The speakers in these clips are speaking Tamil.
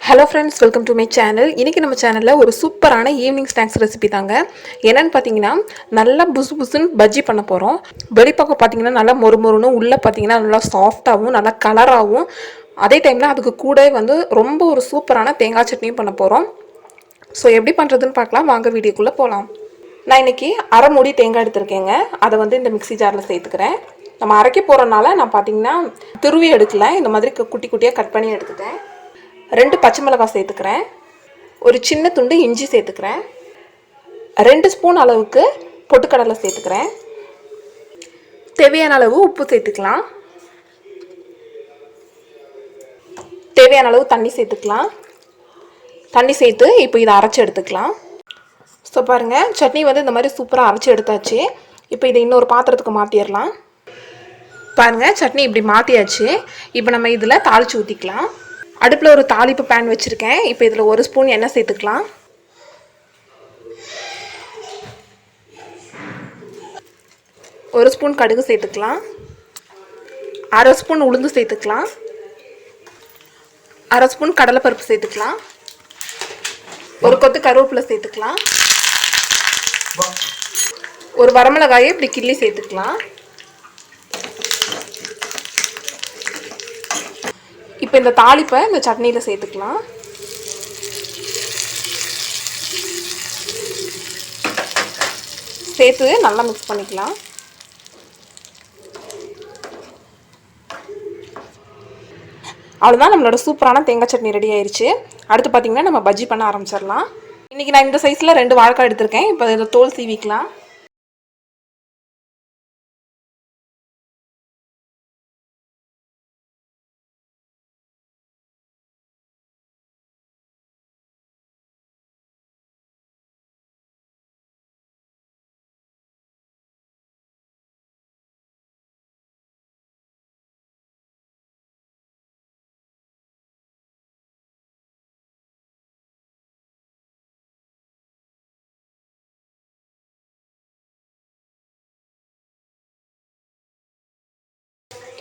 Hello friends, welcome to my channel. இன்றைக்கி நம்ம சேனலில் ஒரு சூப்பரான ஈவினிங் ஸ்நாக்ஸ் ரெசிபி தாங்க. என்னென்னு பார்த்தீங்கன்னா, நல்லா புசு புசுன்னு பஜ்ஜி பண்ண போகிறோம். வெளிப்பக்கம் பார்த்தீங்கன்னா நல்லா மொறுமொறுன்னு, உள்ளே பார்த்தீங்கன்னா நல்லா சாஃப்டாகவும் நல்லா கலராகவும், அதே டைமில் அதுக்கு கூட ரொம்ப ஒரு சூப்பரான தேங்காய் சட்னியும் பண்ண போகிறோம். ஸோ எப்படி பண்ணுறதுன்னு பார்க்கலாம், வாங்க வீடியோக்குள்ளே போகலாம். நான் இன்றைக்கி அரை மூடி தேங்காய் எடுத்திருக்கேங்க. அதை இந்த மிக்ஸி ஜாரில் சேர்த்துக்கிறேன். நம்ம அரைக்க போகிறனால நான் பார்த்தீங்கன்னா துருவி எடுக்கல, இந்த மாதிரி குட்டி குட்டியாக கட் பண்ணி எடுத்துட்டேன். 2 பச்சை மிளகாய் சேர்த்துக்கிறேன். ஒரு சின்ன துண்டு இஞ்சி சேர்த்துக்கிறேன். 2 ஸ்பூன் அளவுக்கு பொட்டுக்கடலை சேர்த்துக்கிறேன். தேவையான அளவு உப்பு சேர்த்துக்கலாம். தேவையான அளவு தண்ணி சேர்த்துக்கலாம். தண்ணி சேர்த்து இப்போ இதை அரைச்சி எடுத்துக்கலாம். ஸோ பாருங்கள், சட்னி இந்த மாதிரி சூப்பராக அரைச்சி எடுத்தாச்சு. இப்போ இதை இன்னொரு பாத்திரத்துக்கு மாற்றிடலாம். பாருங்கள், சட்னி இப்படி மாற்றியாச்சு. இப்போ நம்ம இதில் தாளித்து ஊற்றிக்கலாம். அடுப்பில் ஒரு தாளிப்பு பேன் வச்சுருக்கேன். இப்போ இதில் 1 ஸ்பூன் எண்ணெய் சேர்த்துக்கலாம். 1 ஸ்பூன் கடுகு சேர்த்துக்கலாம். 1/2 ஸ்பூன் உளுந்து சேர்த்துக்கலாம். 1/2 ஸ்பூன் கடலைப்பருப்பு சேர்த்துக்கலாம். ஒரு கொத்து கருவேப்பிலை சேர்த்துக்கலாம். ஒரு வரமிளகாயை இப்படி கிள்ளி சேர்த்துக்கலாம். இப்போ இந்த தாளிப்பை இந்த சட்னியில் சேர்த்துக்கலாம். சேர்த்து நல்லா மிக்ஸ் பண்ணிக்கலாம். அவ்வளோதான், நம்மளோட சூப்பரான தேங்காய் சட்னி ரெடி ஆயிடுச்சு. அடுத்து பார்த்திங்கன்னா நம்ம பஜ்ஜி பண்ண ஆரம்பிச்சிடலாம். இன்றைக்கி நான் இந்த சைஸில் 2 வாழைக்காய் எடுத்திருக்கேன். இப்போ இதில் தோல் சீவிக்கலாம்.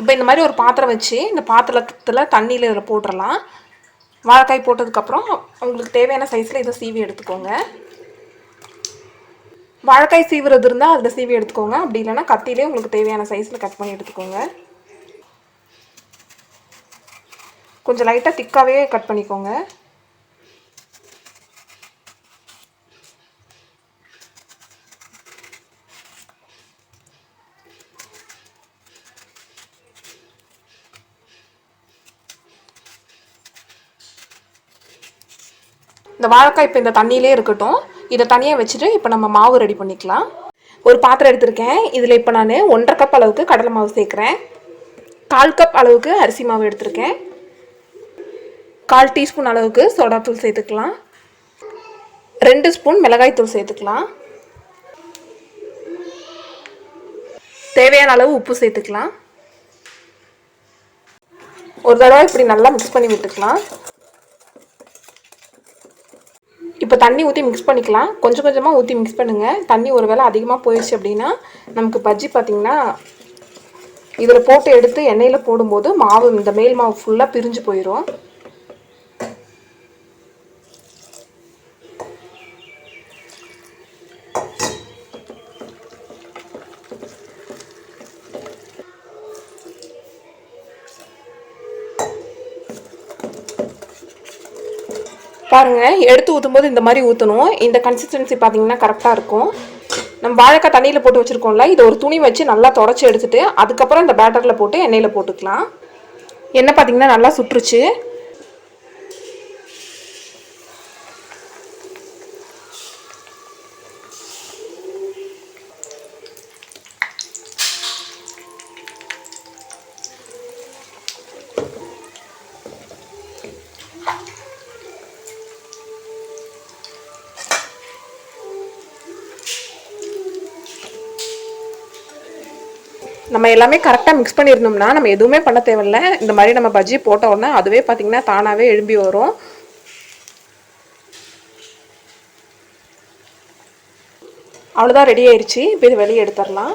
இப்போ இந்த மாதிரி ஒரு பாத்திரம் வச்சு இந்த பாத்திரத்தில் தண்ணியில் இதில் போட்டுடலாம். வாழைக்காய் போட்டதுக்கப்புறம் உங்களுக்கு தேவையான சைஸில் இதை சீவி எடுத்துக்கோங்க. வாழைக்காய் சீவுறது இருந்தால் அதில் சீவி எடுத்துக்கோங்க. அப்படி இல்லைன்னா கத்திலே உங்களுக்கு தேவையான சைஸில் கட் பண்ணி எடுத்துக்கோங்க. கொஞ்சம் லைட்டாக திக்காகவே கட் பண்ணிக்கோங்க. இந்த வாழைக்காய் இப்போ இந்த தண்ணியிலே இருக்கட்டும். இதை தனியாக வச்சுட்டு இப்போ நம்ம மாவு ரெடி பண்ணிக்கலாம். ஒரு பாத்திரம் எடுத்திருக்கேன். இதில் இப்போ நான் 1.5 கப் அளவுக்கு கடலை மாவு சேர்க்குறேன். 1/4 கப் அளவுக்கு அரிசி மாவு எடுத்திருக்கேன். 1/4 டீஸ்பூன் அளவுக்கு சோடாத்தூள் சேர்த்துக்கலாம். 2 ஸ்பூன் மிளகாய்த்தூள் சேர்த்துக்கலாம். தேவையான அளவு உப்பு சேர்த்துக்கலாம். ஒரு தடவை இப்படி நல்லா மிக்ஸ் பண்ணி விட்டுக்கலாம். இப்போ தண்ணி ஊற்றி மிக்ஸ் பண்ணிக்கலாம். கொஞ்சம் கொஞ்சமாக ஊற்றி மிக்ஸ் பண்ணுங்கள். தண்ணி ஒரு வேளை அதிகமாக போயிடுச்சு அப்படின்னா நமக்கு பஜ்ஜி பார்த்திங்கன்னா இதில் போட்டு எடுத்து எண்ணெயில் போடும்போது மாவு இந்த மேல் மாவு ஃபுல்லாக பிரிஞ்சு போயிடும். பாருங்கள், எடுத்து ஊற்றும்போது இந்த மாதிரி ஊற்றணும். இந்த கன்சிஸ்டன்சி பார்த்திங்கன்னா கரெக்டாக இருக்கும். நம்ம வாழைக்காய் தண்ணியில் போட்டு வச்சுருக்கோம்ல, இதை ஒரு துணி வச்சு நல்லா தொடச்சி எடுத்துகிட்டு அதுக்கப்புறம் இந்த பேட்டரில் போட்டு எண்ணெயில் போட்டுக்கலாம். எண்ணெய் பார்த்திங்கன்னா நல்லா சுட்டுருச்சு. நம்ம எல்லாமே கரெக்டாக மிக்ஸ் பண்ணியிருந்தோம்னா நம்ம எதுவுமே பண்ண தேவையில்ல. இந்த மாதிரி நம்ம பஜ்ஜி போட்ட உடனே அதுவே பார்த்திங்கன்னா தானாகவே எழும்பி வரும். அவ்வளோதான், ரெடி ஆயிடுச்சு. இப்போ இது வெளியே எடுத்துடலாம்.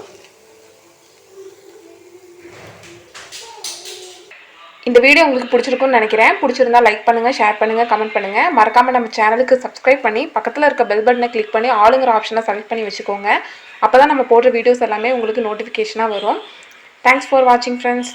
இந்த வீடியோ உங்களுக்கு பிடிச்சிருக்கும்னு நினைக்கிறேன். பிடிச்சிருந்தா லைக் பண்ணுங்கள், ஷேர் பண்ணுங்கள், கமெண்ட் பண்ணுங்கள். மறக்காமல் நம்ம சேனலுக்கு சப்ஸ்கிரைப் பண்ணி பக்கத்தில் இருக்க பெல் பட்டனை கிளிக் பண்ணி ஆளுங்கிற ஆப்ஷனை செலக்ட் பண்ணி வச்சுக்கோங்க. அப்போ தான் நம்ம போடுற வீடியோஸ் எல்லாமே உங்களுக்கு நோட்டிஃபிகேஷனாக வரும். தேங்க்ஸ் ஃபார் வாட்சிங் ஃப்ரெண்ட்ஸ்.